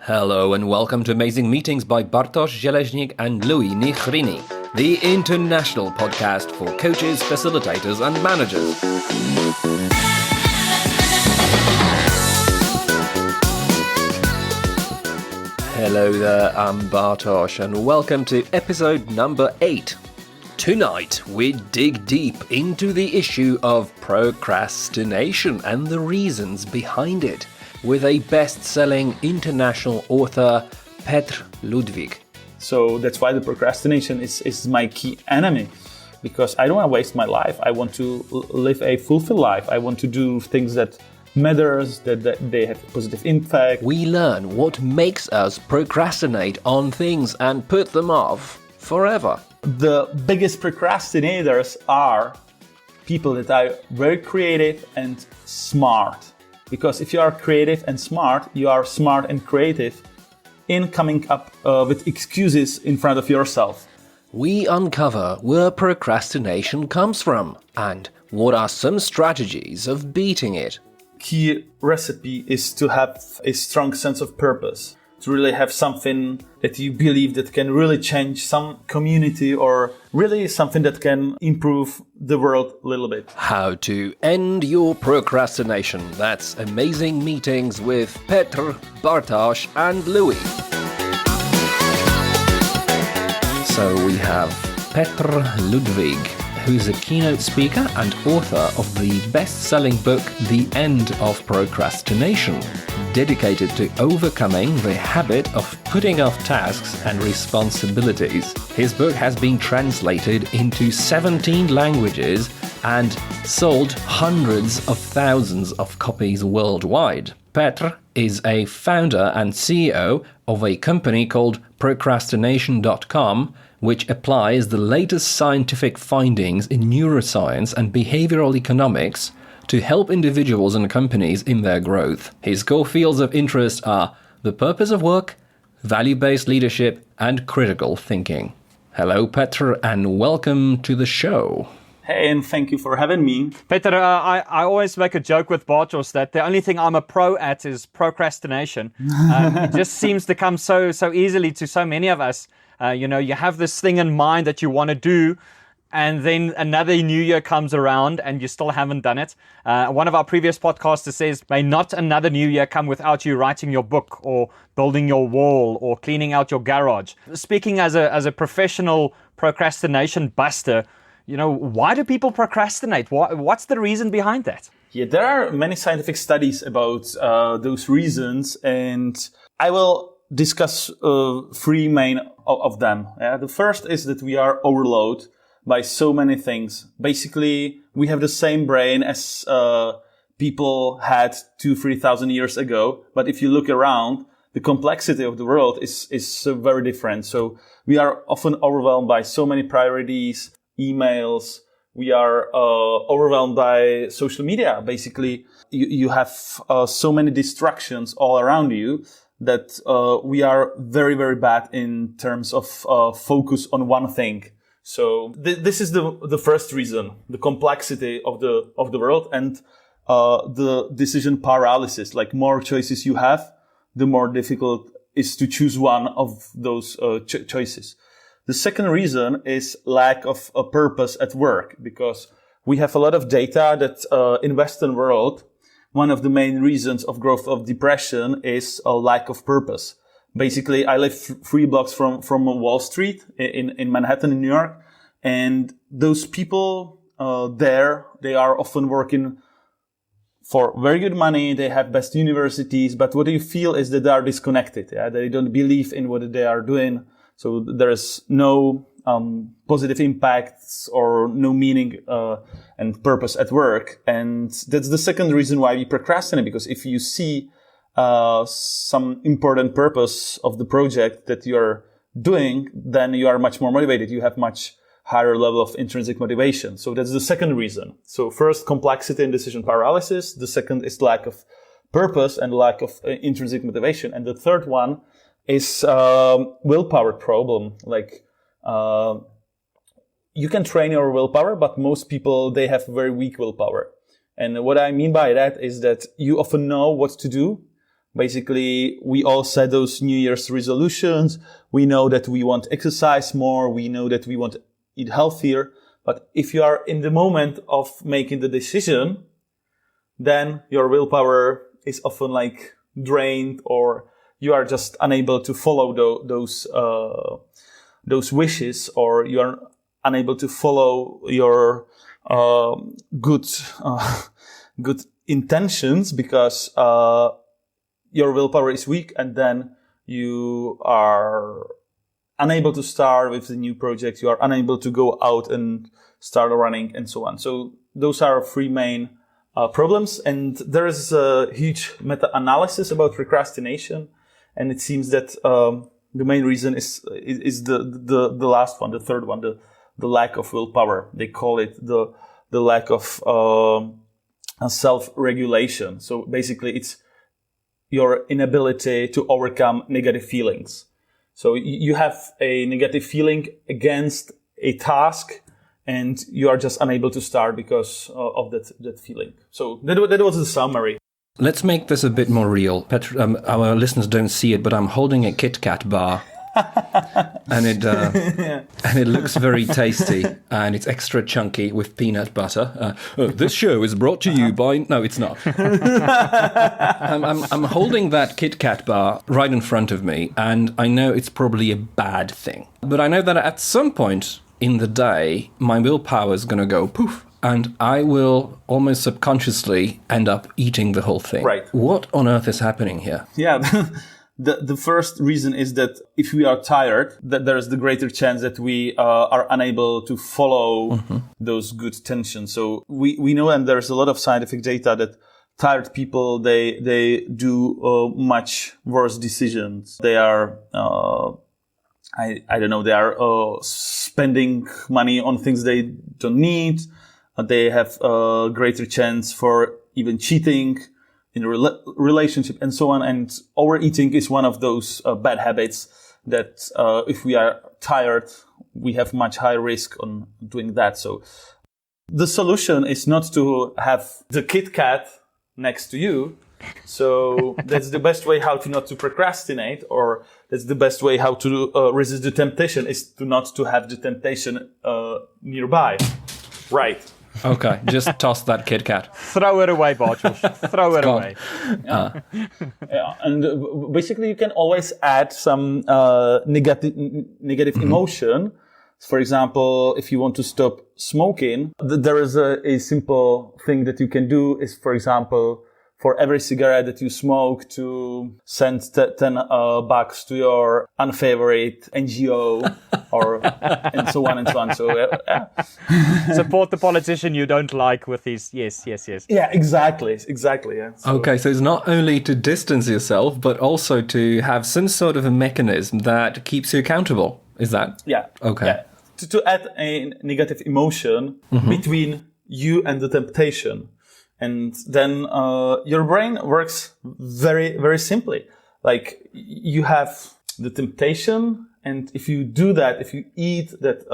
Hello and welcome to Amazing Meetings by Bartosz Żeleznik and Louis Nichrini, the international podcast for coaches, facilitators and managers. Hello there, I'm Bartosz and welcome to episode number 8. Tonight we dig deep into the issue of procrastination and the reasons behind it, with a best-selling international author, Petr Ludwig. So that's why the procrastination is my key enemy, because I don't want to waste my life. I want to live a fulfilled life. I want to do things that matters, that they have a positive impact. We learn what makes us procrastinate on things and put them off forever. The biggest procrastinators are people that are very creative and smart. Because if you are creative and smart, you are smart and creative in coming up with excuses in front of yourself. We uncover where procrastination comes from and what are some strategies of beating it. Key recipe is to have a strong sense of purpose, to really have something that you believe that can really change some community or really something that can improve the world a little bit. How to end your procrastination. That's Amazing Meetings with Petr, Bartosz and Louis. So we have Petr Ludwig, who's a keynote speaker and author of the best-selling book The End of Procrastination, dedicated to overcoming the habit of putting off tasks and responsibilities. His book has been translated into 17 languages and sold hundreds of thousands of copies worldwide. Petr is a founder and CEO of a company called procrastination.com, which applies the latest scientific findings in neuroscience and behavioral economics to help individuals and companies in their growth. His core fields of interest are the purpose of work, value-based leadership, and critical thinking. Hello, Petr, and welcome to the show. Hey, and thank you for having me. Petr, I always make a joke with Bartosz that the only thing I'm a pro at is procrastination. It just seems to come so easily to so many of us. You have this thing in mind that you want to do, and then another new year comes around and you still haven't done it. One of our previous podcasters says, may not another new year come without you writing your book or building your wall or cleaning out your garage. Speaking as a professional procrastination buster, why do people procrastinate? What's the reason behind that? Yeah, there are many scientific studies about those reasons, and I will discuss three main of them. The first is that we are overloaded by so many things. Basically, we have the same brain as people had 2,000-3,000 years ago. But if you look around, the complexity of the world is very different. So we are often overwhelmed by so many priorities, emails. We are overwhelmed by social media. Basically, you have so many distractions all around you that we are very, very bad in terms of focus on one thing. So this is the first reason: the complexity of the world and the decision paralysis. Like, more choices you have, the more difficult is to choose one of those choices. The second reason is lack of a purpose at work, because we have a lot of data that in Western world, one of the main reasons of growth of depression is a lack of purpose. Basically, I live 3 blocks from Wall Street in Manhattan, in New York. And those people there, they are often working for very good money. They have best universities. But what you feel is that they are disconnected. Yeah? They don't believe in what they are doing. So there is no positive impacts or no meaning and purpose at work. And that's the second reason why we procrastinate, because if you see some important purpose of the project that you're doing, then you are much more motivated. You have much higher level of intrinsic motivation. So that's the second reason. So first, complexity and decision paralysis. The second is lack of purpose and lack of intrinsic motivation. And the third one is willpower problem. Like, you can train your willpower, but most people, they have very weak willpower. And what I mean by that is that you often know what to do, Basically, we all set those New Year's resolutions. We know that we want to exercise more. We know that we want to eat healthier. But if you are in the moment of making the decision, then your willpower is often like drained, or you are just unable to follow those wishes, or you are unable to follow your good intentions because your willpower is weak, and then you are unable to start with the new project. You are unable to go out and start running and so on. So those are three main problems. And there is a huge meta-analysis about procrastination. And it seems that the main reason is the last one, the third one, the lack of willpower. They call it the lack of self-regulation. So basically it's your inability to overcome negative feelings. So you have a negative feeling against a task, and you are just unable to start because of that feeling. So that was the summary. Let's make this a bit more real. Petr, our listeners don't see it, but I'm holding a Kit Kat bar. And it looks very tasty, and it's extra chunky with peanut butter. This show is brought to you by... No, it's not. I'm holding that Kit Kat bar right in front of me, and I know it's probably a bad thing. But I know that at some point in the day, my willpower is going to go poof, and I will almost subconsciously end up eating the whole thing. Right. What on earth is happening here? Yeah. The first reason is that if we are tired, that there is the greater chance that we are unable to follow those good tensions. So we know, and there's a lot of scientific data that tired people, they do much worse decisions. They are, I don't know, they are spending money on things they don't need. They have a greater chance for even cheating in a relationship and so on. And overeating is one of those bad habits that if we are tired, we have much higher risk on doing that. So the solution is not to have the Kit Kat next to you. So that's the best way how to not to procrastinate, or that's the best way how to resist the temptation, is to not to have the temptation nearby. Right. Okay, just toss that Kit Kat. Throw it away, Bartosz. Throw it away. Yeah. And basically you can always add some negative emotion. For example, if you want to stop smoking, there is a simple thing that you can do is, for example, for every cigarette that you smoke, to send $10 to your unfavorite NGO, or and so on and so on. So Support the politician you don't like with these. Yes. Yeah, exactly. Yeah. So, okay, so it's not only to distance yourself, but also to have some sort of a mechanism that keeps you accountable. Is that? Yeah. Okay. Yeah. To add a negative emotion between you and the temptation. And then your brain works very, very simply. Like, you have the temptation, and if you do that, if you eat that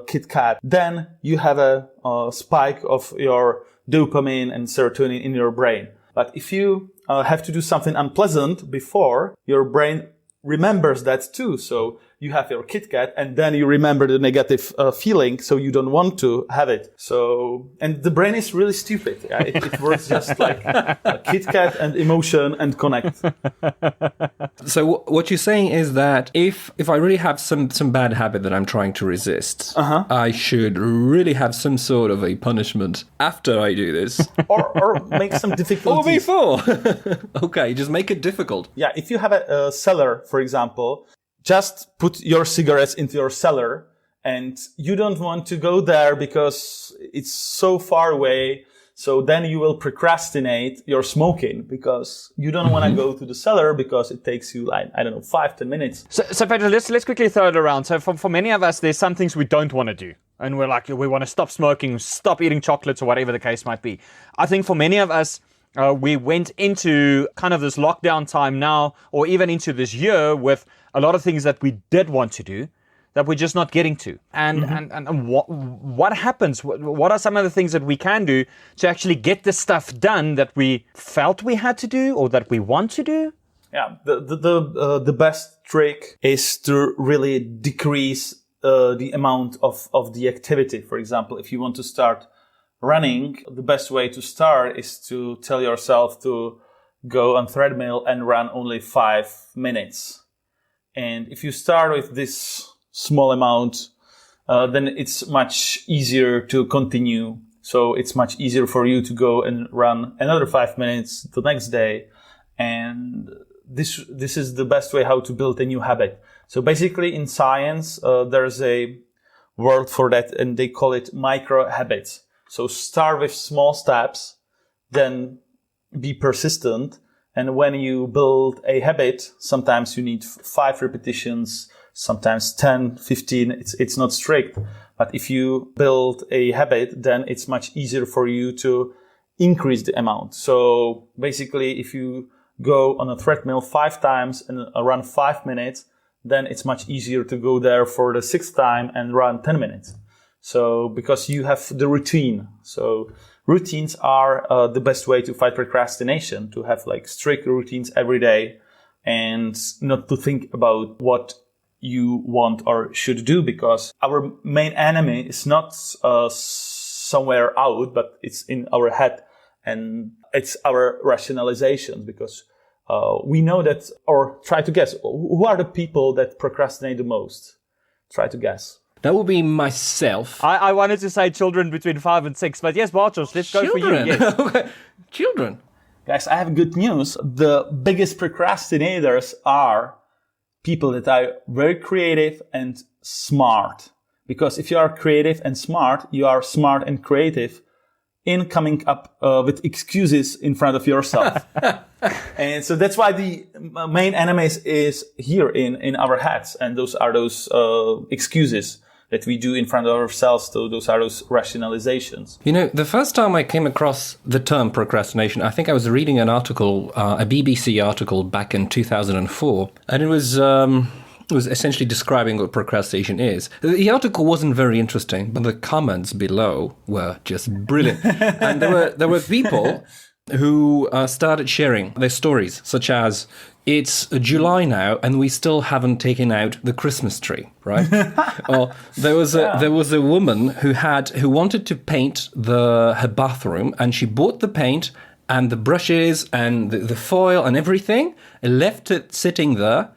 Kit Kat, then you have a spike of your dopamine and serotonin in your brain. But if you have to do something unpleasant before, your brain remembers that too. So you have your Kit Kat, and then you remember the negative feeling, so you don't want to have it. So, and the brain is really stupid. Yeah? It works just like a Kit Kat and emotion and connect. So what you're saying is that if I really have some bad habit that I'm trying to resist, I should really have some sort of a punishment after I do this. or make some difficulties. Or before. Okay, just make it difficult. Yeah, if you have a cellar, for example, just put your cigarettes into your cellar, and you don't want to go there because it's so far away. So then you will procrastinate your smoking because you don't want to go to the cellar because it takes you, like, I don't know, 5-10 minutes. So Petr, let's quickly throw it around. So for many of us, there's some things we don't want to do. And we're like, we want to stop smoking, stop eating chocolates, or whatever the case might be. I think for many of us, we went into kind of this lockdown time now, or even into this year, with a lot of things that we did want to do that we're just not getting to. And what happens? What are some of the things that we can do to actually get the stuff done that we felt we had to do or that we want to do? Yeah, the best trick is to really decrease the amount of the activity. For example, if you want to start running, the best way to start is to tell yourself to go on treadmill and run only 5 minutes. And if you start with this small amount, then it's much easier to continue. So it's much easier for you to go and run another 5 minutes the next day. And this is the best way how to build a new habit. So basically in science, there's a word for that and they call it micro habits. So start with small steps, then be persistent. And when you build a habit, sometimes you need 5 repetitions, sometimes 10, 15. It's not strict. But if you build a habit, then it's much easier for you to increase the amount. So basically, if you go on a treadmill 5 times and run 5 minutes, then it's much easier to go there for the 6th time and run 10 minutes. So because you have the routine. So routines are the best way to fight procrastination, to have like strict routines every day and not to think about what you want or should do, because our main enemy is not somewhere out, but it's in our head and it's our rationalizations, because we know that, or try to guess, who are the people that procrastinate the most? Try to guess. That would be myself. I wanted to say children between 5 and 6, but yes, Bartosz, let's go for you. Yes. Okay. Children. Guys, I have good news. The biggest procrastinators are people that are very creative and smart. Because if you are creative and smart, you are smart and creative in coming up with excuses in front of yourself. And so that's why the main enemies is here in our heads. And those are those excuses that we do in front of ourselves. So those are those rationalizations. You know, the first time I came across the term procrastination, I think I was reading an article, a BBC article back in 2004, and it was essentially describing what procrastination is. The article wasn't very interesting, but the comments below were just brilliant. And there were people who started sharing their stories, such as, it's July now and we still haven't taken out the Christmas tree, right? Or there was a woman who wanted to paint her bathroom, and she bought the paint and the brushes and the foil and everything, and left it sitting there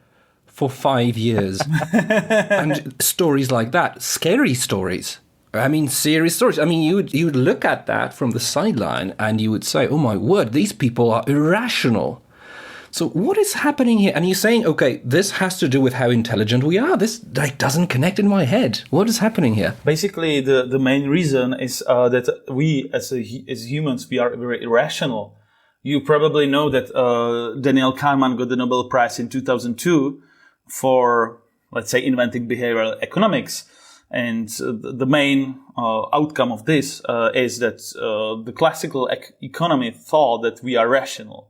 for 5 years. And stories like that, scary stories. I mean, serious stories. I mean, you would look at that from the sideline and you would say, oh my word, these people are irrational. So what is happening here? And you're saying, okay, this has to do with how intelligent we are. This doesn't connect in my head. What is happening here? Basically, the main reason is that we as humans, we are very irrational. You probably know that Daniel Kahneman got the Nobel Prize in 2002 for, let's say, inventing behavioral economics. And the main outcome of this is that the classical economy thought that we are rational.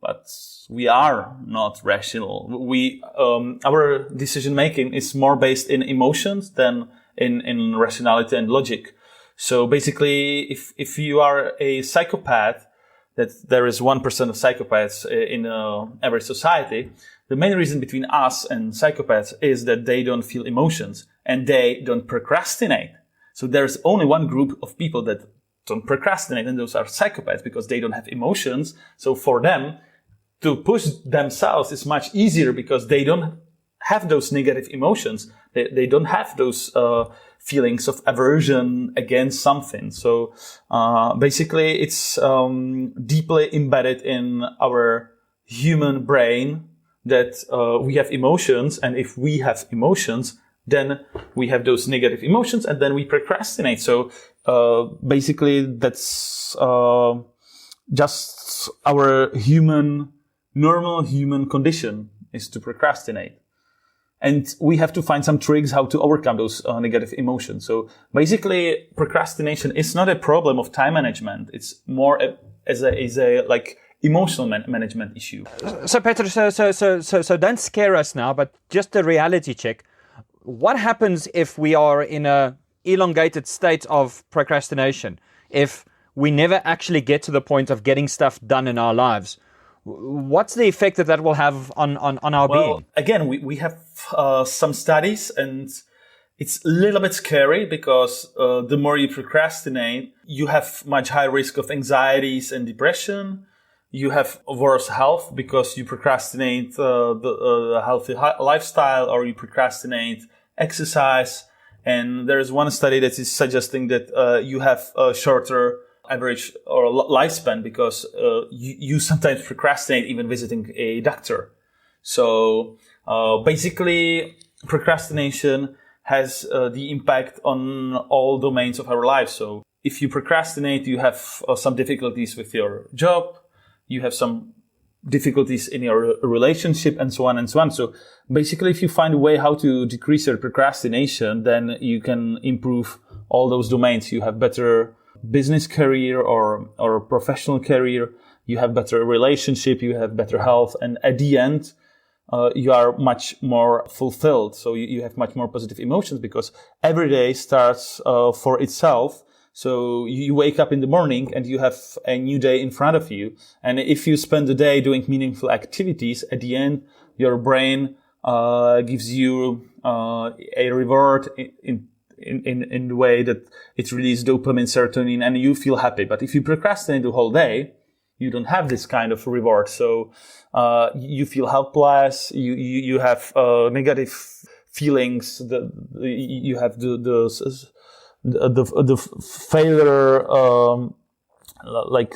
But we are not rational. Our decision making is more based in emotions than in rationality and logic. So basically, if you are a psychopath, that there is 1% of psychopaths in every society, the main reason between us and psychopaths is that they don't feel emotions and they don't procrastinate. So there's only one group of people that don't procrastinate, and those are psychopaths, because they don't have emotions. So for them, to push themselves is much easier because they don't have those negative emotions. They don't have those feelings of aversion against something. So basically, it's deeply embedded in our human brain that we have emotions, and if we have emotions, then we have those negative emotions, and then we procrastinate. So basically, that's just our normal human condition is to procrastinate. And we have to find some tricks how to overcome those negative emotions. So basically, procrastination is not a problem of time management. It's more as a like emotional management issue. So Petr, so don't scare us now, but just a reality check. What happens if we are in a elongated state of procrastination? If we never actually get to the point of getting stuff done in our lives? what's the effect that will have on our being? Again, we have some studies, and it's a little bit scary because the more you procrastinate, you have much higher risk of anxieties and depression. You have worse health because you procrastinate the healthy lifestyle, or you procrastinate exercise. And there is one study that is suggesting that you have a shorter average or lifespan because you sometimes procrastinate even visiting a doctor. So basically, procrastination has the impact on all domains of our lives. So if you procrastinate, you have some difficulties with your job, you have some difficulties in your relationship, and so on and so on. So basically, if you find a way how to decrease your procrastination, then you can improve all those domains. You have better business career or professional career. You have better relationship. You have better health. And at the end, you are much more fulfilled. So you have much more positive emotions because every day starts for itself. So you wake up in the morning and you have a new day in front of you. And if you spend the day doing meaningful activities, at the end, your brain gives you a reward in the way that it releases dopamine, serotonin, and you feel happy. But if you procrastinate the whole day, you don't have this kind of reward. So you feel helpless. You have negative feelings. You have the failure, like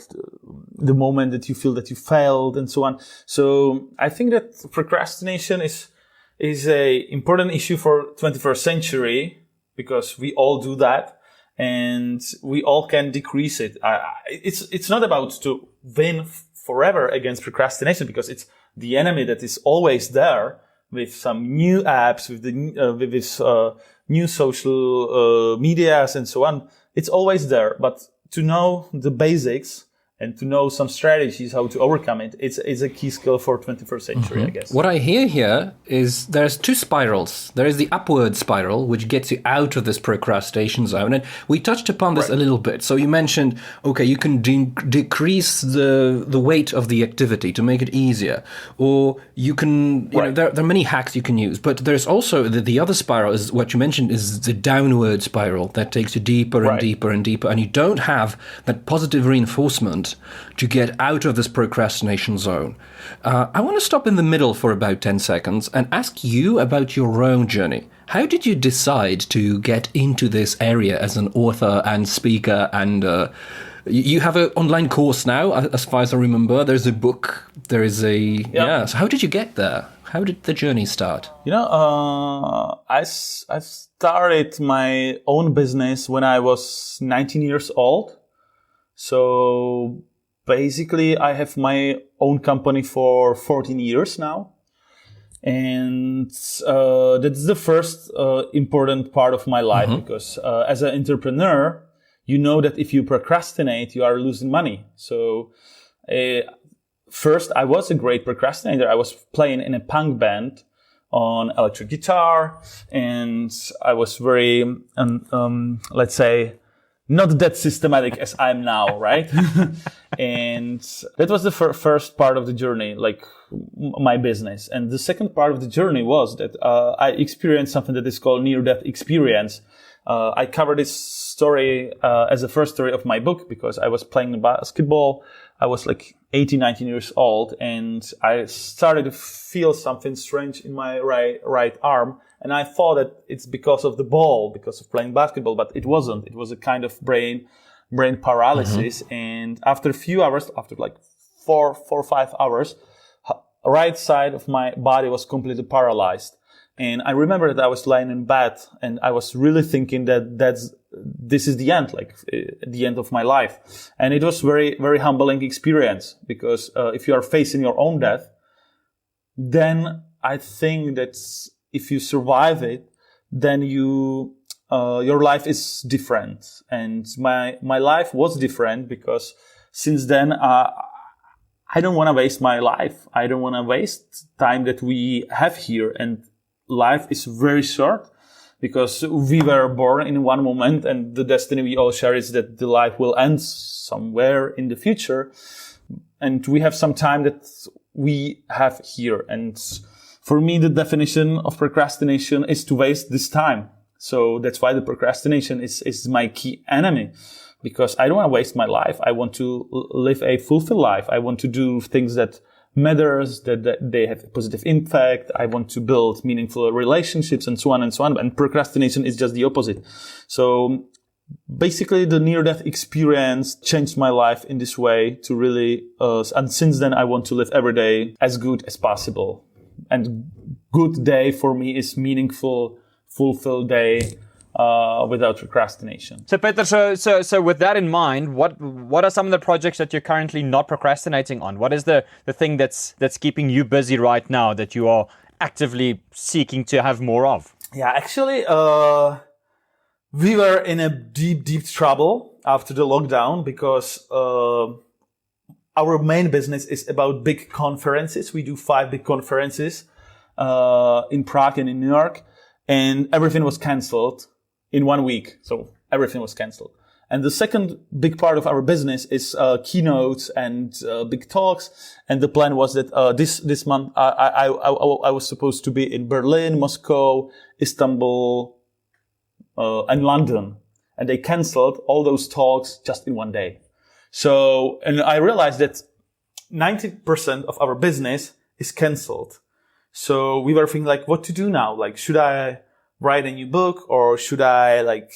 the moment that you feel that you failed, and so on. So I think that procrastination is a important issue for 21st century because we all do that and we all can decrease it. It's not about to win forever against procrastination because it's the enemy that is always there with some new apps, with this new social medias and so on. It's always there, but to know the basics and to know some strategies how to overcome it, it's a key skill for 21st century, I guess. What I hear here is there's two spirals. There is the upward spiral, which gets you out of this procrastination zone. And we touched upon this a little bit. So you mentioned, okay, you can decrease the weight of the activity to make it easier. Or you can, you know, there are many hacks you can use. But there's also the other spiral is what you mentioned is the downward spiral that takes you deeper and deeper and deeper. And you don't have that positive reinforcement to get out of this procrastination zone. I want to stop in the middle for about 10 seconds and ask you about your own journey. How did you decide to get into this area as an author and speaker? And you have an online course now, as far as I remember. There's a book. There is a... So how did you get there? How did the journey start? You know, I started my own business when I was 19 years old. So basically, I have my own company for 14 years now. And that's the first important part of my life because as an entrepreneur, you know that if you procrastinate, you are losing money. So first, I was a great procrastinator. I was playing in a punk band on electric guitar, and I was very, let's say, not that systematic as I'm now, right? And that was the first part of the journey, like my business. And the second part of the journey was that I experienced something that is called near-death experience. I covered this story as the first story of my book because I was playing basketball. I was like 18, 19 years old, and I started to feel something strange in my right arm. And I thought that it's because of the ball, because of playing basketball, but it wasn't. It was a kind of brain paralysis. And after a few hours, after like 4 or 5 hours, right side of my body was completely paralyzed. And I remember that I was lying in bed and I was really thinking that this is the end, like the end of my life. And it was very, very humbling experience because if you are facing your own death, then I think that if you survive it, then your life is different. And my life was different because since then, I don't want to waste my life. I don't want to waste time that we have here. And life is very short because we were born in one moment and the destiny we all share is that the life will end somewhere in the future. and we have some time that we have here. And for me, the definition of procrastination is to waste this time. So that's why the procrastination is my key enemy, because I don't want to waste my life. I want to live a fulfilled life. I want to do things that matters, that they have a positive impact. I want to build meaningful relationships and so on and so on. And procrastination is just the opposite. So basically the near-death experience changed my life in this way to really, and since then I want to live every day as good as possible. And good day for me is meaningful, fulfilled day, without procrastination. So Petr, so with that in mind, what are some of the projects that you're currently not procrastinating on? What is the thing that's keeping you busy right now that you are actively seeking to have more of? Yeah, actually, we were in a deep trouble after the lockdown because our main business is about big conferences. We do 5 big conferences in Prague and in New York, and everything was canceled in 1 week. So everything was canceled. And the second big part of our business is keynotes and big talks. And the plan was that this month I was supposed to be in Berlin, Moscow, Istanbul, and London. And they canceled all those talks just in 1 day. So, and I realized that 90% of our business is canceled. So we were thinking like, what to do now? Like, should I write a new book, or should I like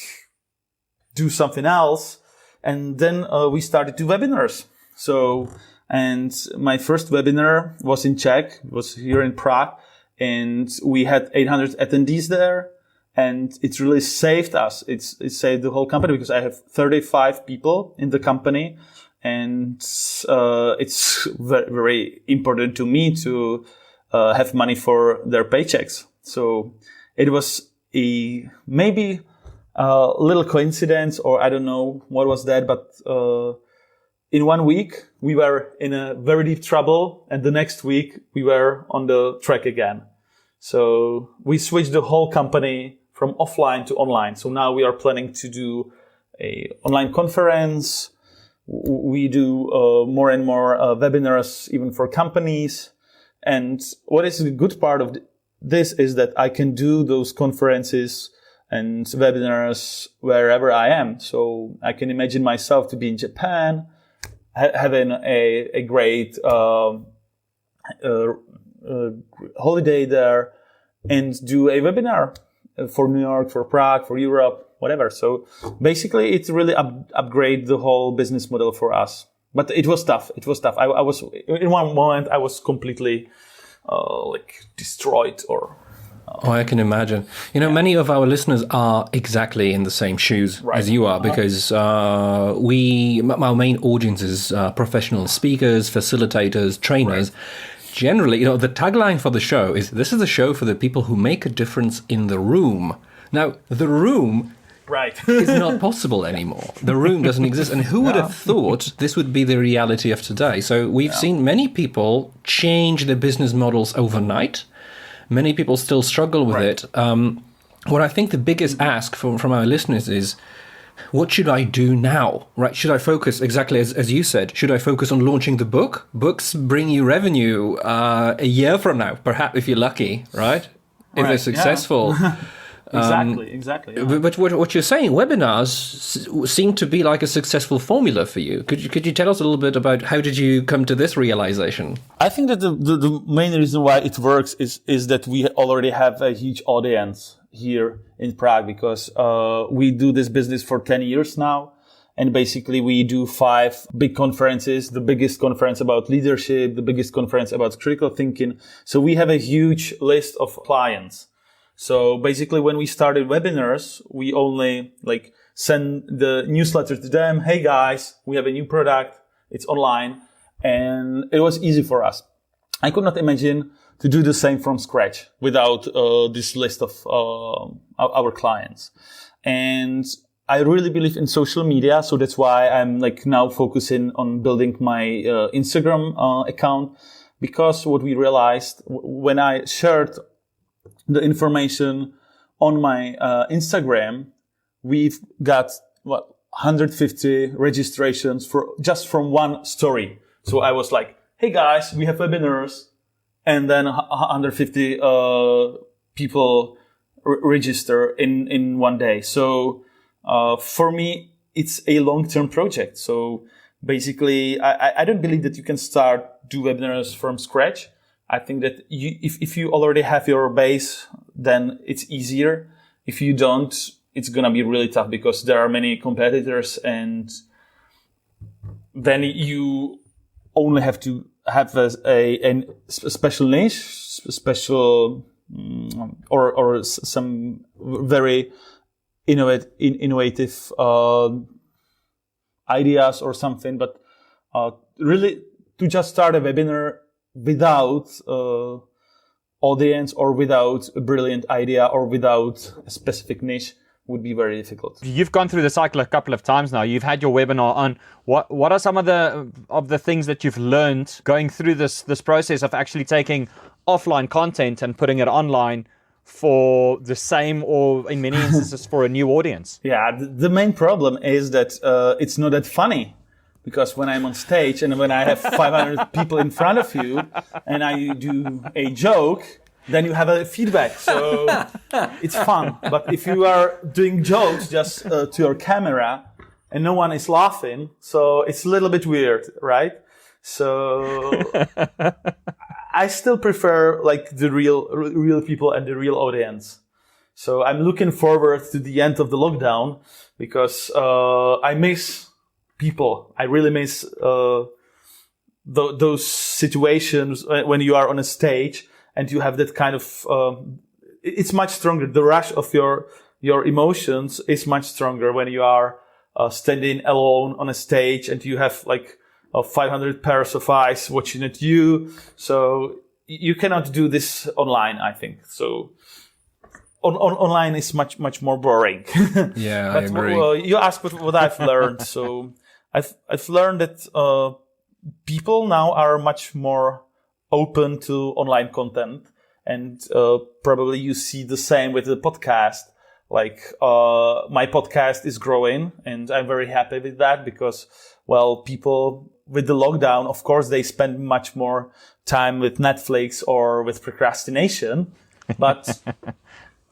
do something else? And then we started to webinars. So, and my first webinar was in Czech, was here in Prague, and we had 800 attendees there, and it really saved us. It saved the whole company because I have 35 people in the company, and it's very, very important to me to have money for their paychecks. So it was maybe a little coincidence, or I don't know what was that, but in 1 week we were in a very deep trouble, and the next week we were on the track again. So we switched the whole company from offline to online. So now we are planning to do a online conference. We do more and more webinars even for companies. And what is the good part of this is that I can do those conferences and webinars wherever I am. So I can imagine myself to be in Japan, having a great holiday there, and do a webinar for New York, for Prague, for Europe, whatever. So basically, it really upgrade the whole business model for us. But it was tough. I was in one moment I was completely destroyed, or. Oh, I can imagine. Many of our listeners are exactly in the same shoes as you are, because our main audience is professional speakers, facilitators, trainers. Right. Generally, the tagline for the show is, this is a show for the people who make a difference in the room. Now, the room is not possible anymore. The room doesn't exist. And who would have thought this would be the reality of today? So we've seen many people change their business models overnight. Many people still struggle with it. What I think the biggest ask from our listeners is, what should I do now? Right? Should I focus, exactly as you said, should I focus on launching the book? Books bring you revenue a year from now, perhaps, if you're lucky, right? If they're successful. Yeah. Exactly. Yeah. But what you're saying, webinars seem to be like a successful formula for you. Could you tell us a little bit about how did you come to this realization? I think that the main reason why it works is that we already have a huge audience here in Prague, because we do this business for 10 years now. And basically we do 5 big conferences, the biggest conference about leadership, the biggest conference about critical thinking. So we have a huge list of clients. So basically when we started webinars, we only send the newsletter to them. Hey guys, we have a new product. It's online. And it was easy for us. I could not imagine to do the same from scratch without this list of our clients. And I really believe in social media. So that's why I'm now focusing on building my Instagram account, because what we realized when I shared the information on my Instagram, we've got 150 registrations just from one story. So I was like, hey guys, we have webinars. And then 150 people register in one day. So for me, it's a long-term project. So basically, I don't believe that you can do webinars from scratch. I think that if you already have your base, then it's easier. If you don't, it's going to be really tough because there are many competitors, and then you only have to have a special niche, special or some very innovative ideas or something. But really, to just start a webinar without audience or without a brilliant idea or without a specific niche would be very difficult. You've gone through the cycle a couple of times now. You've had your webinar on. What are some of the things that you've learned going through this process of actually taking offline content and putting it online for the same, or in many instances for a new audience? Yeah, the main problem is that it's not that funny. Because when I'm on stage and when I have 500 people in front of you and I do a joke, then you have a feedback. So it's fun. But if you are doing jokes just to your camera and no one is laughing, so it's a little bit weird, right? So I still prefer like the real people and the real audience. So I'm looking forward to the end of the lockdown because I miss people. I really miss those situations when you are on a stage and you have that kind of. It's much stronger. The rush of your emotions is much stronger when you are standing alone on a stage and you have like 500 pairs of eyes watching at you. So you cannot do this online, I think. So. Online is much more boring. Yeah, but, I agree. You asked what I've learned. So I've learned that people now are much more open to online content, and probably you see the same with the podcast. Like my podcast is growing, and I'm very happy with that because, well, people with the lockdown, of course, they spend much more time with Netflix or with procrastination, but.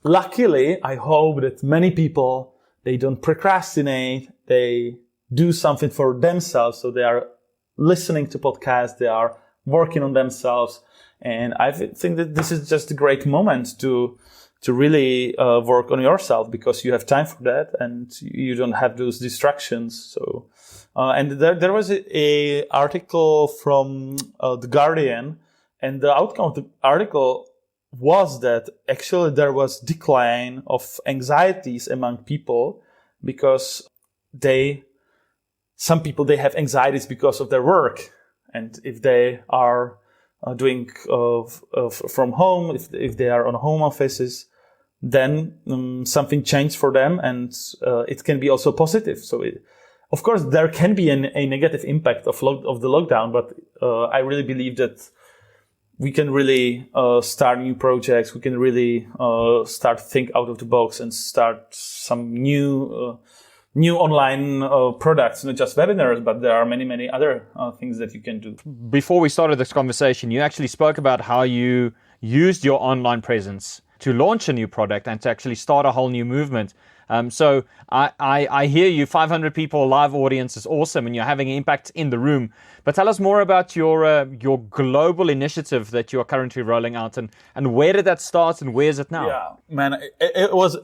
Luckily, I hope that many people, they don't procrastinate, they do something for themselves. So they are listening to podcasts, they are working on themselves. And I think that this is just a great moment to really work on yourself because you have time for that and you don't have those distractions. So, and there was a article from The Guardian, and the outcome of the article was that actually there was decline of anxieties among people because some people have anxieties because of their work. And if they are doing from home, if they are on home offices, then something changed for them, and it can be also positive. So of course there can be a negative impact of the lockdown, but I really believe that we can really start new projects. We can really start to think out of the box and start some new online products, not just webinars, but there are many other things that you can do. Before we started this conversation, you actually spoke about how you used your online presence to launch a new product and to actually start a whole new movement. So I hear you, 500 people, live audience is awesome, and you're having an impact in the room. But tell us more about your global initiative that you are currently rolling out, and where did that start and where is it now? Yeah, man, it was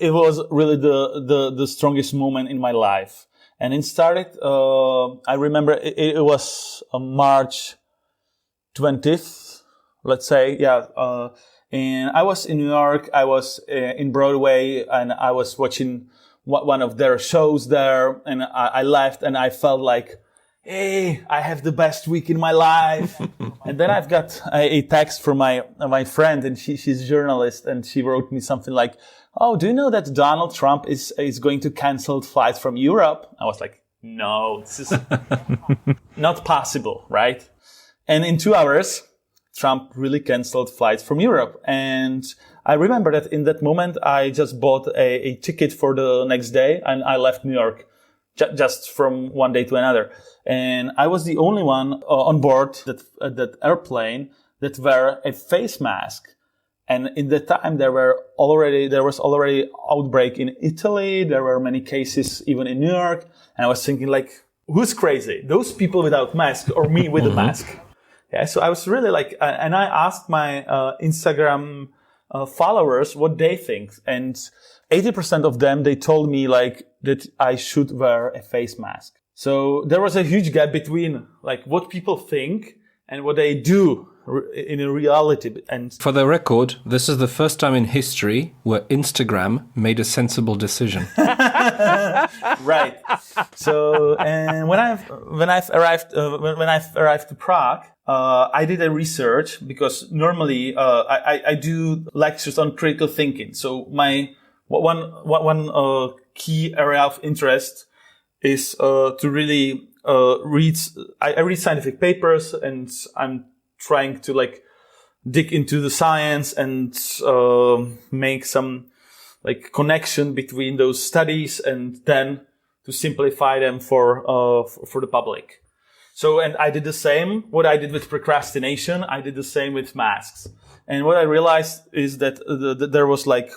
really the strongest moment in my life, and it started. I remember it was March 20th, let's say, yeah. And I was in New York, I was in Broadway, and I was watching one of their shows there, and I left and I felt like, hey, I have the best week in my life. And then I've got a text from my friend, and she's a journalist, and she wrote me something like, oh, do you know that Donald Trump is going to cancel flights from Europe? I was like, no, this is not possible, right? And in 2 hours, Trump really canceled flights from Europe. And I remember that in that moment, I just bought a ticket for the next day and I left New York just from one day to another. And I was the only one on board that airplane that wear a face mask. And in the time there was already outbreak in Italy. There were many cases even in New York. And I was thinking like, who's crazy? Those people without mask or me with a mask? Yeah. So I was really like, and I asked my Instagram followers what they think. And 80% of them, they told me like that I should wear a face mask. So there was a huge gap between like what people think and what they do in reality. And for the record, this is the first time in history where Instagram made a sensible decision. Right. So, and when I've arrived to Prague, I did a research because normally I do lectures on critical thinking. So my one key area of interest is to really read. I read scientific papers, and I'm trying to like dig into the science and make some like connection between those studies, and then to simplify them for the public. So, and I did the same. What I did with procrastination, I did the same with masks. And what I realized is that there was like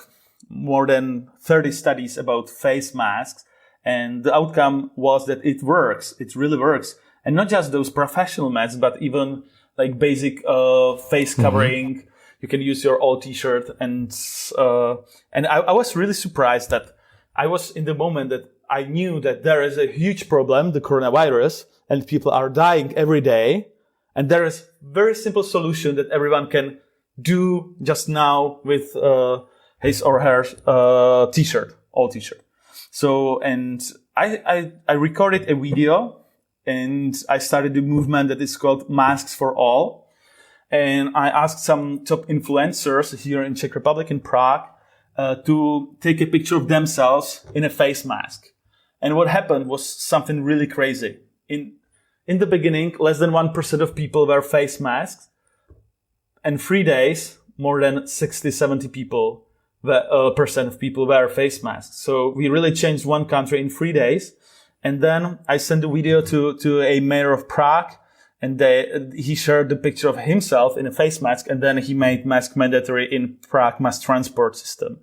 more than 30 studies about face masks. And the outcome was that it works. It really works. And not just those professional masks, but even like basic face covering. Mm-hmm. You can use your old t-shirt. And I was really surprised that I was in the moment that I knew that there is a huge problem, the coronavirus, and people are dying every day. And there is very simple solution that everyone can do just now with his or her t-shirt, old t-shirt. So, and I recorded a video, and I started a movement that is called Masks for All. And I asked some top influencers here in Czech Republic, in Prague, to take a picture of themselves in a face mask. And what happened was something really crazy. In the beginning, less than 1% of people wear face masks. And 3 days, more than 60, 70 people, percent of people wear face masks. So we really changed one country in 3 days. And then I sent a video to a mayor of Prague, and he shared the picture of himself in a face mask. And then he made mask mandatory in Prague mass transport system.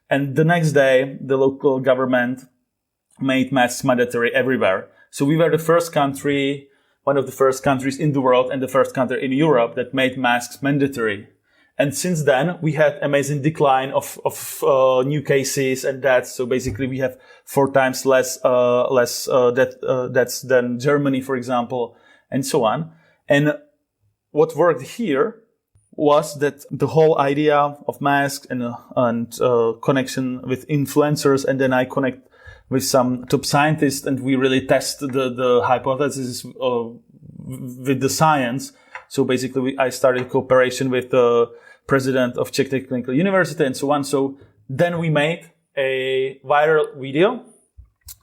And the next day, the local government made masks mandatory everywhere. So we were the first country, one of the first countries in the world, and the first country in Europe that made masks mandatory. And since then, we had amazing decline of new cases and deaths. So basically, we have 4 times less deaths than Germany, for example, and so on. And what worked here was that the whole idea of masks and connection with influencers, and then I connect with some top scientists, and we really test the hypothesis with the science. So basically, I started cooperation with the president of Czech Technical University and so on. So then we made a viral video.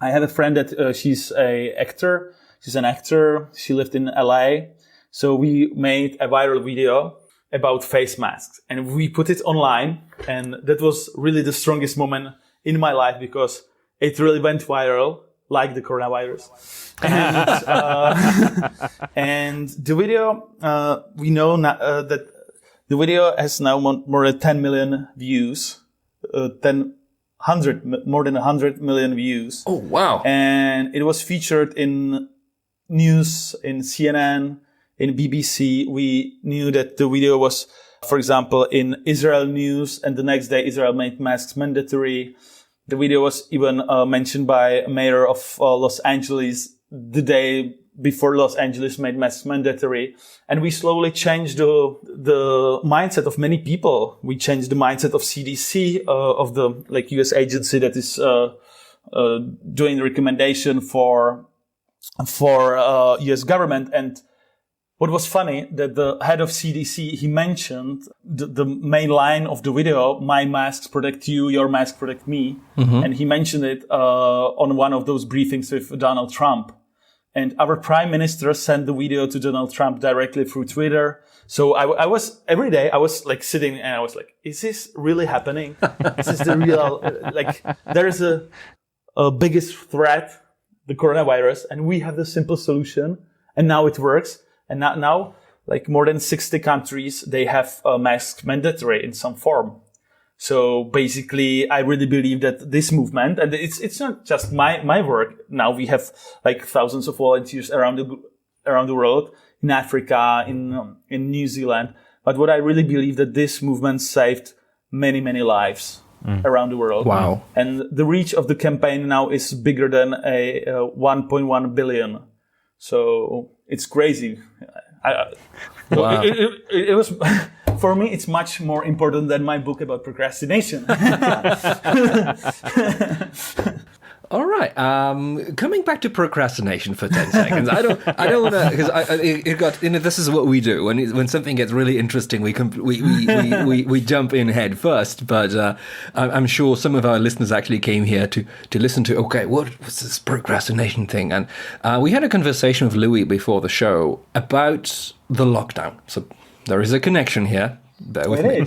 I have a friend that she's an actor. She lived in LA. So we made a viral video about face masks, and we put it online. And that was really the strongest moment in my life, because it really went viral, like the coronavirus. And the video, we know that the video has now more than 10 million views, more than 100 million views. Oh, wow. And it was featured in news, in CNN, in BBC. We knew that the video was, for example, in Israel news, and the next day Israel made masks mandatory. The video was even mentioned by mayor of Los Angeles the day before Los Angeles made masks mandatory. And we slowly changed the mindset of many people. We changed the mindset of CDC, of the US agency that is doing the recommendation for US government. And what was funny, that the head of CDC, he mentioned the main line of the video, "My masks protect you, your masks protect me." Mm-hmm. And he mentioned it on one of those briefings with Donald Trump. And our prime minister sent the video to Donald Trump directly through Twitter. So I was, every day I was like sitting and I was like, is this really happening? Is this the real, there is a biggest threat the coronavirus, and we have the simple solution, and now it works. And now like more than 60 countries, they have masks mandatory in some form. So basically, I really believe that this movement, and it's not just my work. Now we have like thousands of volunteers around the world, in Africa, in New Zealand. But what I really believe that this movement saved many, many lives around the world. Wow. And the reach of the campaign now is bigger than a 1.1 billion. So it's crazy. Wow. It was, for me, it's much more important than my book about procrastination. All right. Coming back to procrastination for 10 seconds. I don't want to, because this is what we do. When something gets really interesting, we jump in head first. But I'm sure some of our listeners actually came here to listen to, okay, what's this procrastination thing? And we had a conversation with Louis before the show about the lockdown. So there is a connection here. Bear with me.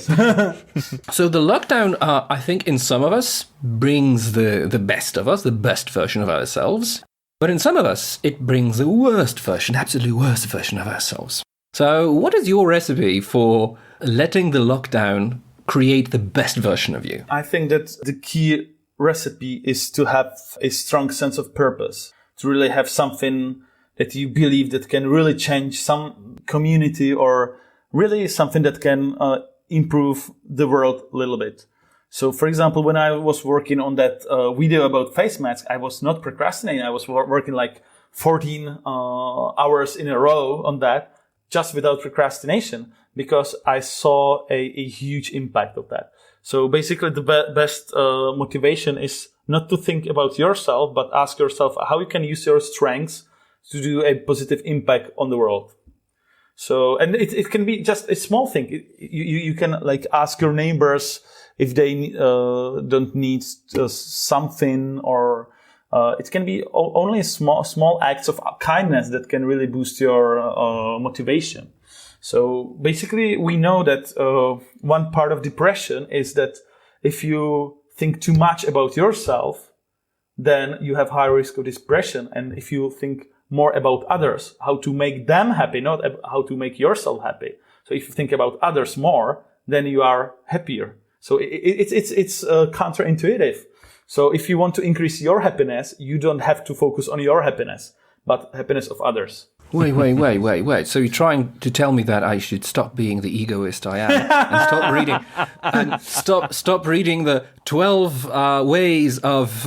So the lockdown, I think in some of us brings the best of us, the best version of ourselves. But in some of us, it brings the worst version, absolutely worst version of ourselves. So what is your recipe for letting the lockdown create the best version of you? I think that the key recipe is to have a strong sense of purpose, to really have something that you believe that can really change some community or really something that can improve the world a little bit. So, for example, when I was working on that video about face masks, I was not procrastinating. I was working like 14 hours in a row on that, just without procrastination, because I saw a huge impact of that. So basically, the best motivation is not to think about yourself, but ask yourself how you can use your strengths to do a positive impact on the world. So, and it can be just a small thing. You can like ask your neighbors if they don't need something, or it can be only small acts of kindness that can really boost your motivation. So basically, we know that one part of depression is that if you think too much about yourself, then you have high risk of depression. And if you think more about others, how to make them happy, not how to make yourself happy. So if you think about others more, then you are happier. So it's counterintuitive. So if you want to increase your happiness, you don't have to focus on your happiness, but happiness of others. Wait. So you're trying to tell me that I should stop being the egoist I am and stop reading the 12 ways of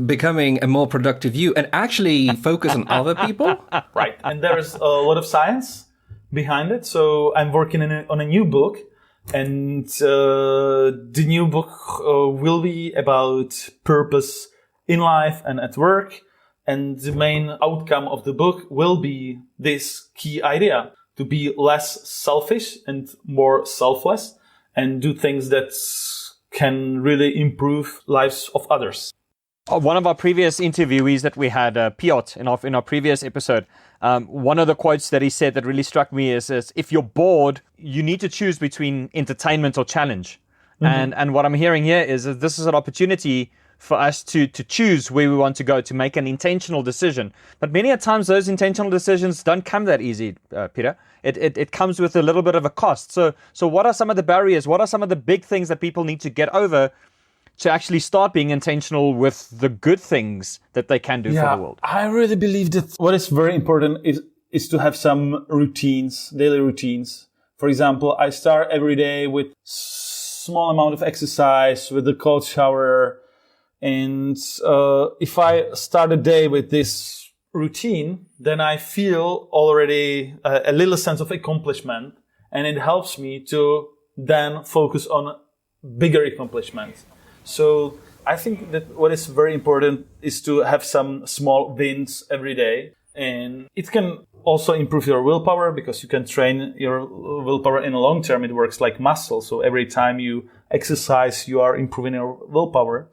becoming a more productive you and actually focus on other people? Right. And there's a lot of science behind it. So I'm working on a new book, and the new book will be about purpose in life and at work. And the main outcome of the book will be this key idea: to be less selfish and more selfless, and do things that can really improve lives of others. One of our previous interviewees that we had, Piotr, in our previous episode, one of the quotes that he said that really struck me is if you're bored, you need to choose between entertainment or challenge. Mm-hmm. And what I'm hearing here is that this is an opportunity for us to choose where we want to go, to make an intentional decision. But many a times those intentional decisions don't come that easy, Peter. It comes with a little bit of a cost. So what are some of the barriers? What are some of the big things that people need to get over to actually start being intentional with the good things that they can do for the world? I really believe that what is very important is to have some routines, daily routines. For example, I start every day with small amount of exercise, with a cold shower. And if I start a day with this routine, then I feel already a little sense of accomplishment, and it helps me to then focus on bigger accomplishments. So I think that what is very important is to have some small wins every day, and it can also improve your willpower, because you can train your willpower in the long term. It works like muscle. So every time you exercise, you are improving your willpower.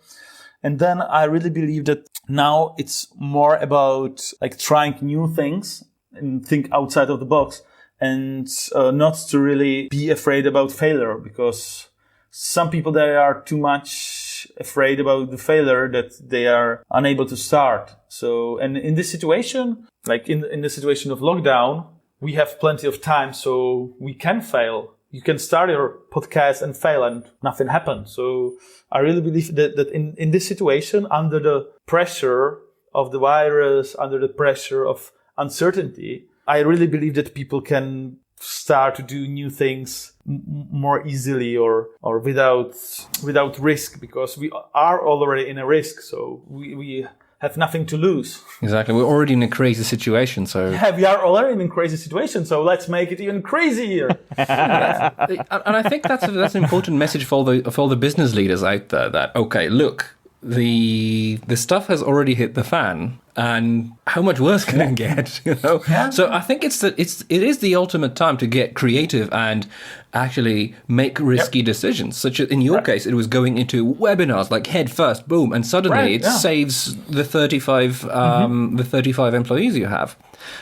And then I really believe that now it's more about like trying new things and think outside of the box, and not to really be afraid about failure, because some people, they are too much afraid about the failure that they are unable to start. So, and in this situation, like in the situation of lockdown, we have plenty of time, so we can fail. You can start your podcast and fail and nothing happened. So I really believe that in this situation, under the pressure of the virus, under the pressure of uncertainty, I really believe that people can start to do new things more easily or without risk, because we are already in a risk. So we have nothing to lose. Exactly. We're already in a crazy situation, so... Yeah, we are already in a crazy situation, so let's make it even crazier. And I think that's an important message for all the business leaders out there, that, okay, look, the stuff has already hit the fan, and how much worse can it get? You know. Yeah. So I think it is the ultimate time to get creative and actually make risky decisions. Such as in your case, it was going into webinars like head first, boom, and suddenly it saves the 35 employees you have.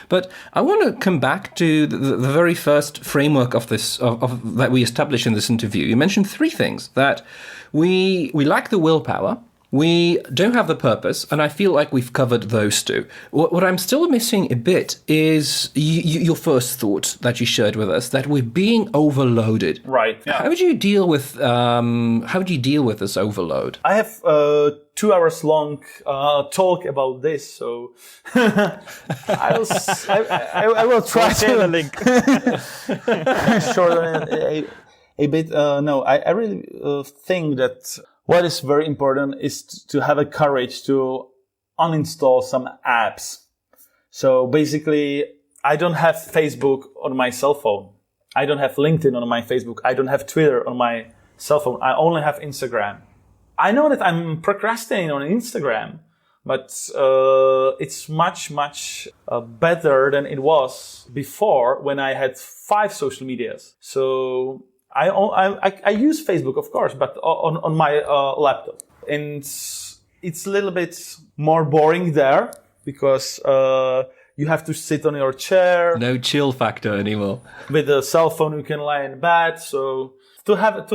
But I want to come back to the very first framework of this that we established in this interview. You mentioned three things: that we lack the willpower, we don't have the purpose, and I feel like we've covered those two. What I'm still missing a bit is your first thought that you shared with us, that we're being overloaded. Right. Yeah. How would you deal with this overload? I have 2 hours long talk about this, so I will try share the link. shorten a bit. No, I really think that what is very important is to have a courage to uninstall some apps. So basically, I don't have Facebook on my cell phone. I don't have LinkedIn on my Facebook. I don't have Twitter on my cell phone. I only have Instagram. I know that I'm procrastinating on Instagram, but it's much better than it was before, when I had 5 social medias. So I use Facebook, of course, but on my laptop. And it's a little bit more boring there, because you have to sit on your chair. No chill factor anymore. With a cell phone, you can lie in bed. So to have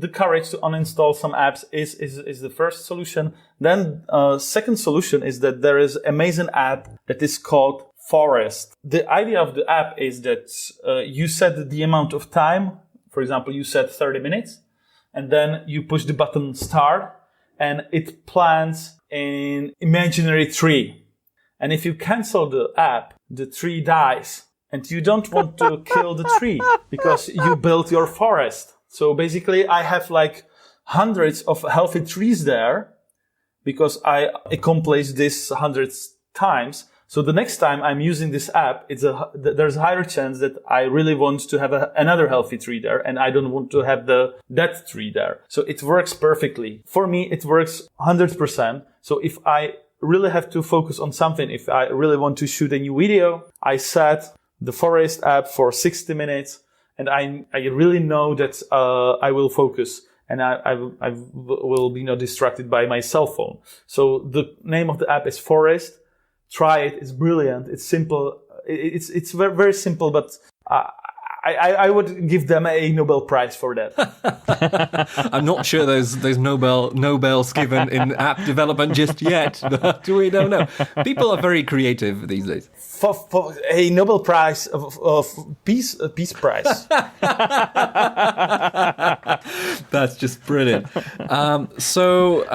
the courage to uninstall some apps is the first solution. Then second solution is that there is an amazing app that is called Forest. The idea of the app is that you set the amount of time. For example, you set 30 minutes, and then you push the button start, and it plants an imaginary tree. And if you cancel the app, the tree dies, and you don't want to kill the tree because you built your forest. So basically, I have like hundreds of healthy trees there because I accomplished this hundreds times. So the next time I'm using this app, there's a higher chance that I really want to have another healthy tree there, and I don't want to have the dead tree there. So it works perfectly. For me, it works 100%. So if I really have to focus on something, if I really want to shoot a new video, I set the Forest app for 60 minutes, and I really know that I will focus, and I will be not distracted by my cell phone. So the name of the app is Forest. Try it. It's brilliant. It's simple. It's very, very simple, but I would give them a Nobel Prize for that. I'm not sure there's Nobels given in app development just yet, but we don't know. People are very creative these days. For a Nobel Prize of peace prize. That's just brilliant. So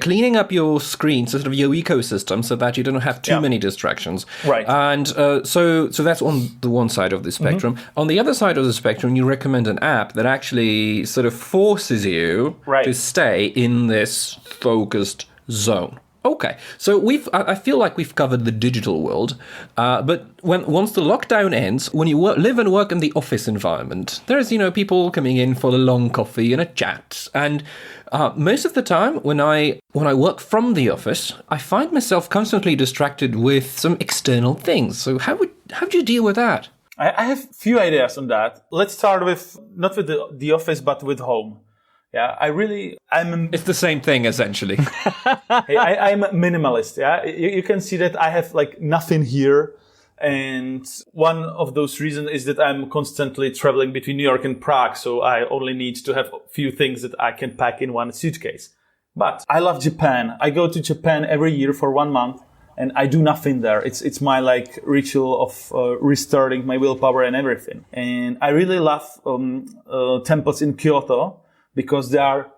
cleaning up your screen, so sort of your ecosystem, so that you don't have too many distractions. Right. And so that's on the one side of the spectrum. On the other side of the spectrum, you recommend an app that actually sort of forces you to stay in this focused zone. Okay, so I feel like we've covered the digital world, but once the lockdown ends, when you live and work in the office environment, there's people coming in for a long coffee and a chat, and most of the time when I work from the office, I find myself constantly distracted with some external things. So how do you deal with that? I have a few ideas on that. Let's start with not with the office, but with home. Yeah, It's the same thing, essentially. I'm a minimalist, yeah. You can see that I have like nothing here. And one of those reasons is that I'm constantly traveling between New York and Prague. So I only need to have a few things that I can pack in one suitcase. But I love Japan. I go to Japan every year for 1 month and I do nothing there. It's my like ritual of restarting my willpower and everything. And I really love temples in Kyoto because they are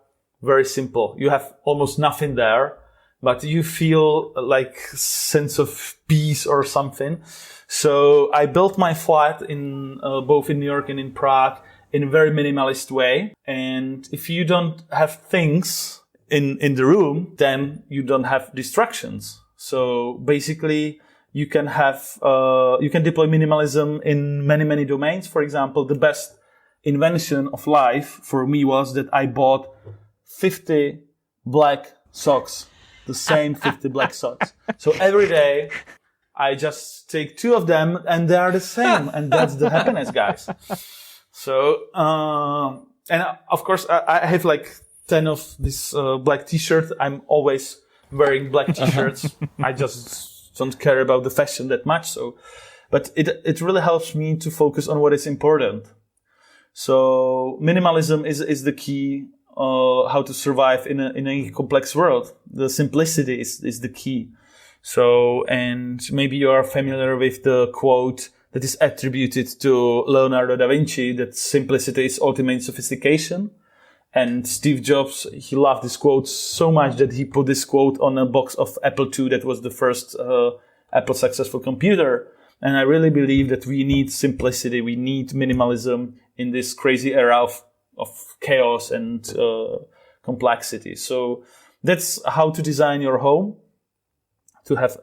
very simple. You have almost nothing there, but you feel like sense of peace or something. So I built my flat in both in New York and in Prague in a very minimalist way. And if you don't have things in the room, then you don't have distractions. So basically you can have, you can deploy minimalism in many, many domains. For example, the best invention of life for me was that I bought 50 black socks, the same 50 black socks. So every day I just take 2 of them and they are the same. And that's the happiness, guys. So, and of course I have like 10 of these black t-shirts. I'm always wearing black t-shirts. I just don't care about the fashion that much. So, but it really helps me to focus on what is important. So minimalism is the key, how to survive in a complex world. The simplicity is the key. So, and maybe you are familiar with the quote that is attributed to Leonardo da Vinci, that simplicity is ultimate sophistication. And Steve Jobs, he loved this quote so much that he put this quote on a box of Apple II that was the first Apple successful computer. And I really believe that we need simplicity, we need minimalism in this crazy era of chaos and complexity. So that's how to design your home, to have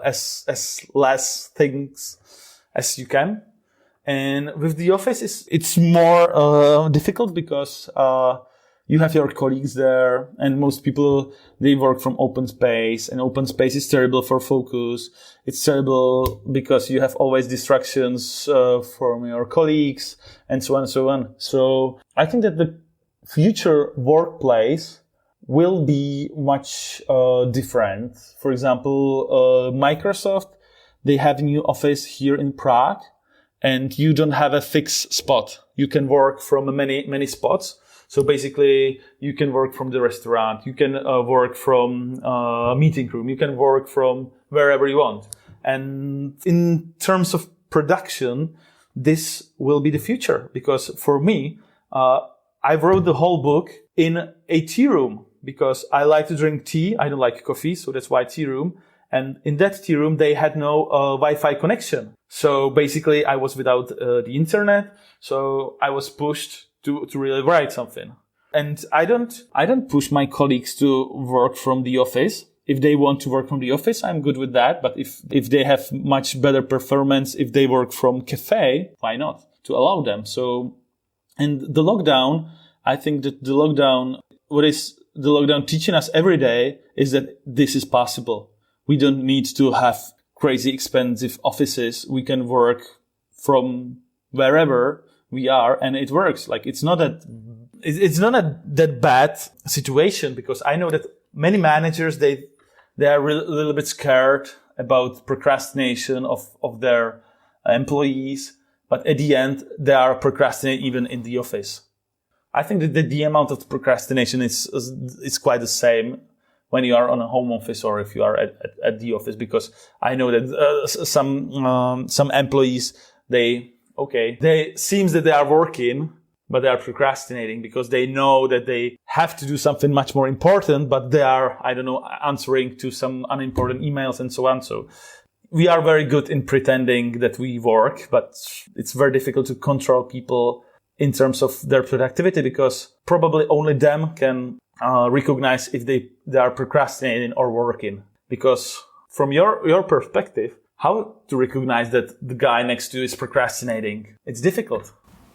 as less things as you can. And with the office, it's more difficult because you have your colleagues there, and most people, they work from open space, and open space is terrible for focus. It's terrible because you have always distractions from your colleagues, and so on and so on. So I think that the future workplace will be much different. For example, Microsoft, they have a new office here in Prague, and you don't have a fixed spot. You can work from many spots. So basically, you can work from the restaurant, you can work from a meeting room, you can work from wherever you want. And in terms of production, this will be the future. Because for me, I wrote the whole book in a tea room because I like to drink tea. I don't like coffee, so that's why tea room. And in that tea room, they had no Wi-Fi connection. So basically, I was without the internet. So I was pushed to really write something. And I don't push my colleagues to work from the office. If they want to work from the office, I'm good with that. But if they have much better performance, if they work from cafe, why not? To allow them. So, and the lockdown, I think that what is the lockdown teaching us every day is that this is possible. We don't need to have crazy expensive offices. We can work from wherever we are, and it works. Like it's not that bad situation, because I know that many managers, they are a little bit scared about procrastination of their employees, but at the end they are procrastinating even in the office. I think that the amount of procrastination is quite the same when you are on a home office or if you are at the office, because I know that some employees, they seems that they are working, but they are procrastinating because they know that they have to do something much more important, but they are, answering to some unimportant emails and so on. So we are very good in pretending that we work, but it's very difficult to control people in terms of their productivity, because probably only them can recognize if they are procrastinating or working. Because from your perspective, how to recognize that the guy next to you is procrastinating? It's difficult.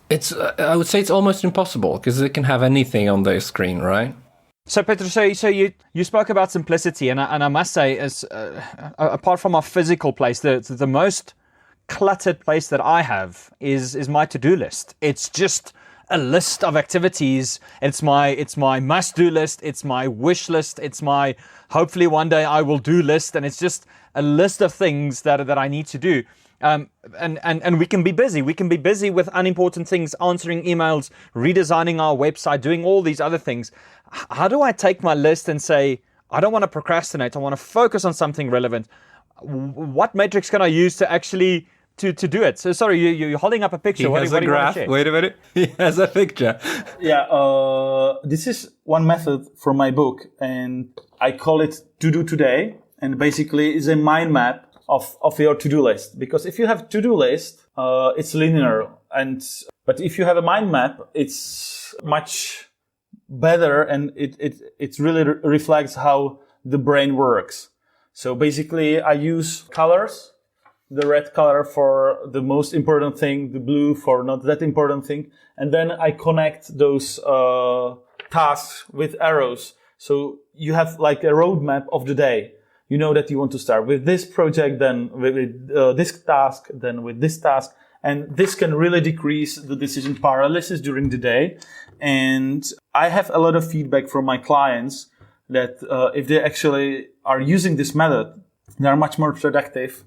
I would say it's almost impossible, because they can have anything on their screen, right? So Petr, so you spoke about simplicity, and I must say, as apart from our physical place, the most cluttered place that I have is my to-do list. It's just a list of activities. It's my must-do list. It's my wish list. It's my hopefully one day I will do list, and it's just a list of things that I need to do. And we can be busy. We can be busy with unimportant things, answering emails, redesigning our website, doing all these other things. How do I take my list and say, I don't want to procrastinate. I want to focus on something relevant. What metrics can I use to actually to do it? So sorry, you're holding up a picture. He has a graph. Wait a minute. He has a picture. Yeah, this is one method from my book, and I call it To Do Today. And basically, it's a mind map of your to-do list. Because if you have to-do list, it's linear. But if you have a mind map, it's much better, and it really reflects how the brain works. So basically, I use colors, the red color for the most important thing, the blue for not that important thing. And then I connect those tasks with arrows. So you have like a roadmap of the day. You know that you want to start with this project, then with this task, then with this task. And this can really decrease the decision paralysis during the day. And I have a lot of feedback from my clients that if they actually are using this method, they are much more productive,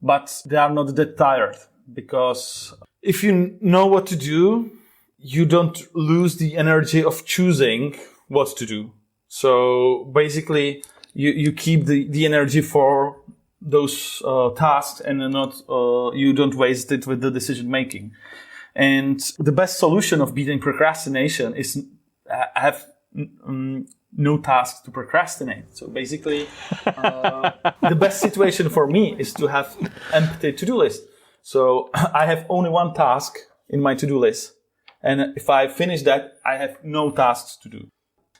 but they are not that tired. Because if you know what to do, you don't lose the energy of choosing what to do. So basically, you keep the energy for those tasks, and not you don't waste it with the decision making. And the best solution of beating procrastination is have no tasks to procrastinate. So basically, the best situation for me is to have empty to-do list. So I have only one task in my to-do list, and if I finish that, I have no tasks to do.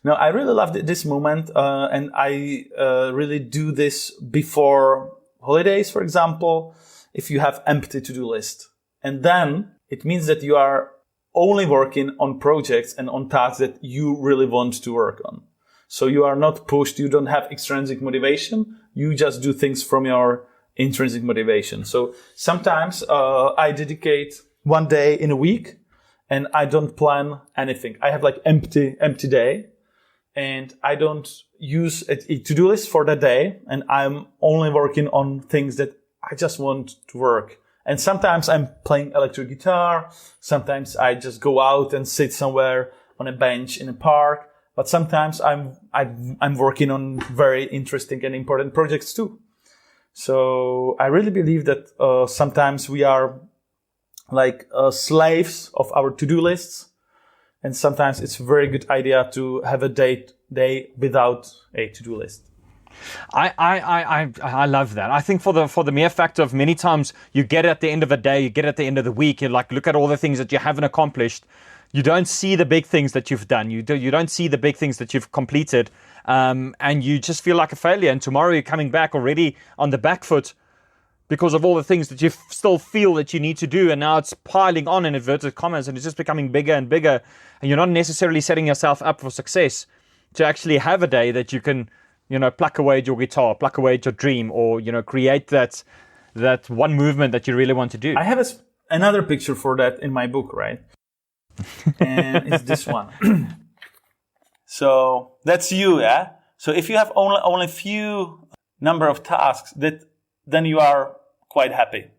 Now, I really love this moment, and I really do this before holidays, for example, if you have empty to-do list. And then it means that you are only working on projects and on tasks that you really want to work on. So you are not pushed, you don't have extrinsic motivation, you just do things from your intrinsic motivation. So sometimes I dedicate one day in a week and I don't plan anything. I have like empty day. And I don't use a to-do list for that day. And I'm only working on things that I just want to work. And sometimes I'm playing electric guitar. Sometimes I just go out and sit somewhere on a bench in a park. But sometimes I'm working on very interesting and important projects too. So I really believe that sometimes we are like slaves of our to-do lists. And sometimes it's a very good idea to have a day without a to-do list. I love that. I think for the mere fact of many times you get at the end of a day, you get at the end of the week, you like look at all the things that you haven't accomplished. You don't see the big things that you've done. You don't see the big things that you've completed, and you just feel like a failure. And tomorrow you're coming back already on the back foot because of all the things that you still feel that you need to do. And now it's piling on in inverted commas, and it's just becoming bigger and bigger. And you're not necessarily setting yourself up for success to actually have a day that you can, pluck away at your guitar, pluck away at your dream, or, create that one movement that you really want to do. I have another picture for that in my book, right? And it's this one. So that's you, yeah? So if you have only few number of tasks, then you are quite happy.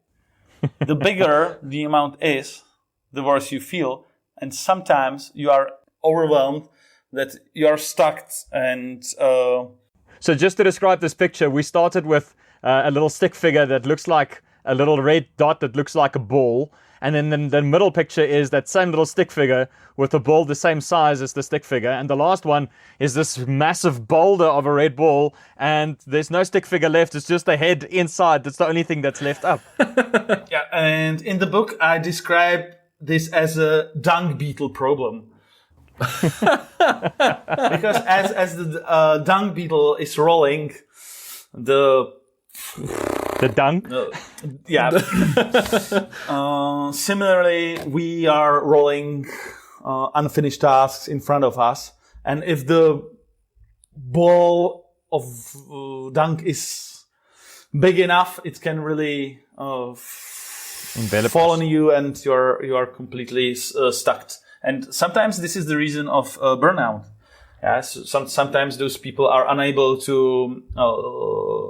The bigger the amount is, the worse you feel. And sometimes you are overwhelmed that you are stuck. And so just to describe this picture, we started with a little stick figure that looks like a little red dot that looks like a ball. And then the middle picture is that same little stick figure with a ball the same size as the stick figure. And the last one is this massive boulder of a red ball. And there's no stick figure left. It's just a head inside. That's the only thing that's left up. Yeah, and in the book, I describe this as a dung beetle problem. Because as the dung beetle is rolling, the dung? Yeah. Similarly, we are rolling unfinished tasks in front of us. And if the ball of dung is big enough, it can really fall on you, and you are completely stuck. And sometimes this is the reason of burnout. Yes, sometimes those people are unable to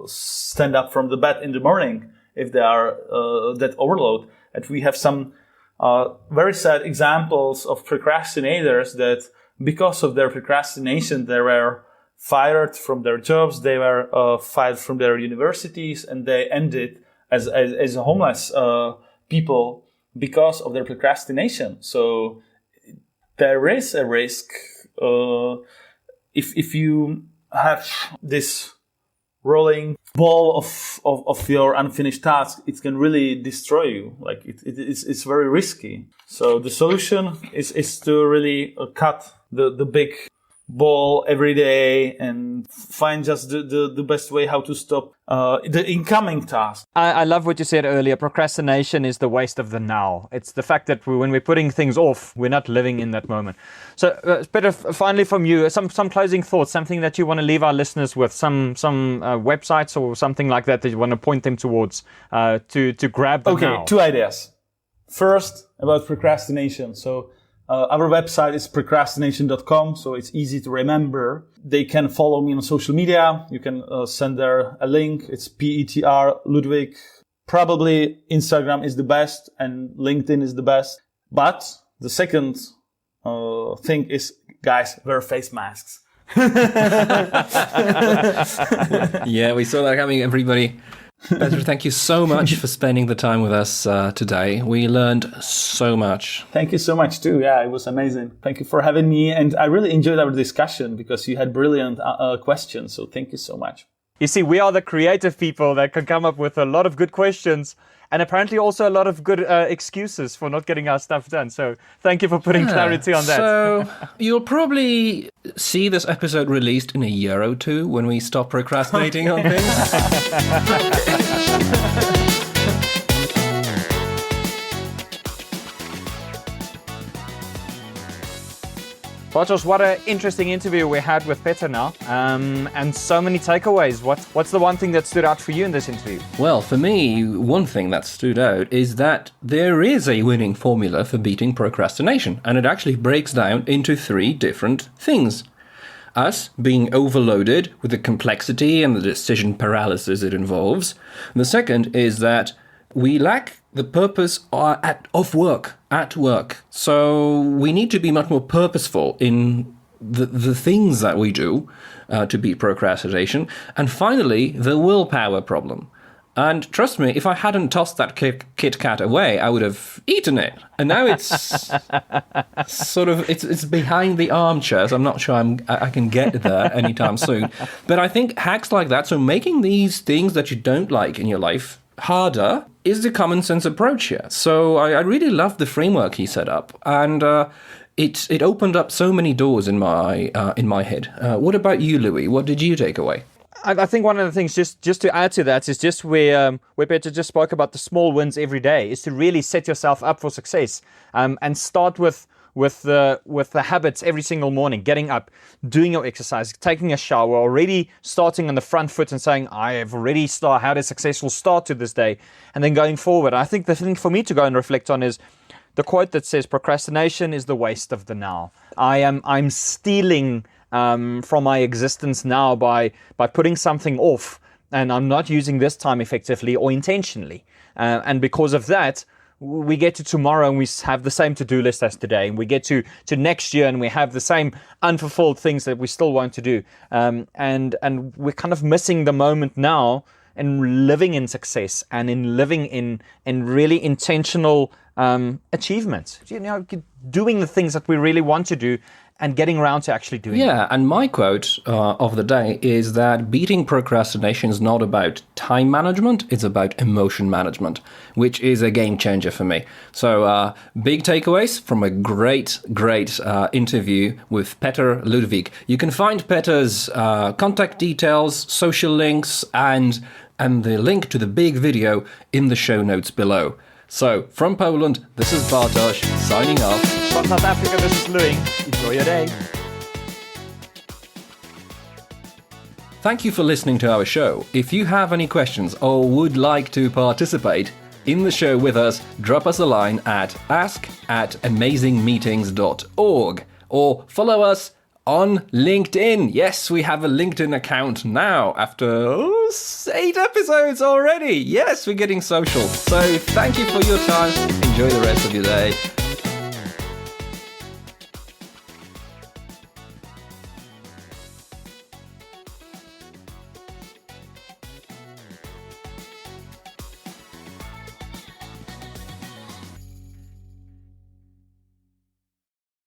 stand up from the bed in the morning if they are that overload. And we have some very sad examples of procrastinators that because of their procrastination, they were fired from their jobs, they were fired from their universities, and they ended as homeless people because of their procrastination. So there is a risk if you have this rolling ball of your unfinished task, it can really destroy you. Like it's very risky. So the solution is to really cut the big ball every day and find just the best way how to stop the incoming task. I love what you said earlier. Procrastination is the waste of the now. It's the fact that when we're putting things off, we're not living in that moment. So, Petr, finally from you, some closing thoughts, something that you want to leave our listeners with, some websites or something like that you want to point them towards to grab the now. Okay, 2 ideas. First, about procrastination. So, our website is procrastination.com, so it's easy to remember. They can follow me on social media. You can send there a link. It's Petr Ludwig. Probably Instagram is the best and LinkedIn is the best. But the second thing is, guys, wear face masks. Yeah, we saw that coming, everybody. Petr, thank you so much for spending the time with us today. We learned so much. Thank you so much too. Yeah, it was amazing. Thank you for having me. And I really enjoyed our discussion because you had brilliant questions. So thank you so much. You see, we are the creative people that can come up with a lot of good questions and apparently also a lot of good excuses for not getting our stuff done. So thank you for putting clarity on that. So you'll probably see this episode released in a year or two when we stop procrastinating on things. Bartosz, what an interesting interview we had with Petr now, and so many takeaways. What's the one thing that stood out for you in this interview? Well, for me, one thing that stood out is that there is a winning formula for beating procrastination, and it actually breaks down into 3 different things. Us being overloaded with the complexity and the decision paralysis it involves. And the second is that we lack the purpose of work, at work. So we need to be much more purposeful in the things that we do to beat procrastination. And finally, the willpower problem. And trust me, if I hadn't tossed that Kit Kat away, I would have eaten it. And now it's sort of, it's behind the armchair, so I'm not sure I can get there anytime soon. But I think hacks like that, so making these things that you don't like in your life harder, is the common sense approach here. So I really love the framework he set up, and it opened up so many doors in my head. What about you, Louis? What did you take away? I think one of the things, just to add to that, is just where Petr just spoke about the small wins every day, is to really set yourself up for success, and start with the habits every single morning, getting up, doing your exercise, taking a shower, already starting on the front foot and saying, I have already had a successful start to this day, and then going forward. I think the thing for me to go and reflect on is the quote that says, procrastination is the waste of the now. I'm stealing from my existence now by putting something off, and I'm not using this time effectively or intentionally. And because of that, we get to tomorrow and we have the same to-do list as today, and we get to next year and we have the same unfulfilled things that we still want to do, and we're kind of missing the moment now and living in success and in living in really intentional achievements, doing the things that we really want to do and getting around to actually doing it. Yeah, and my quote of the day is that beating procrastination is not about time management, it's about emotion management, which is a game changer for me. So big takeaways from a great interview with Petr Ludwig. You can find Petr's contact details, social links, and the link to the big video in the show notes below. So, from Poland, this is Bartosz, signing off. From South Africa, this is Louis. Enjoy your day. Thank you for listening to our show. If you have any questions or would like to participate in the show with us, drop us a line at ask@amazingmeetings.org or follow us on LinkedIn. Yes, we have a LinkedIn account now after 8 episodes already. Yes, we're getting social. So thank you for your time. Enjoy the rest of your day.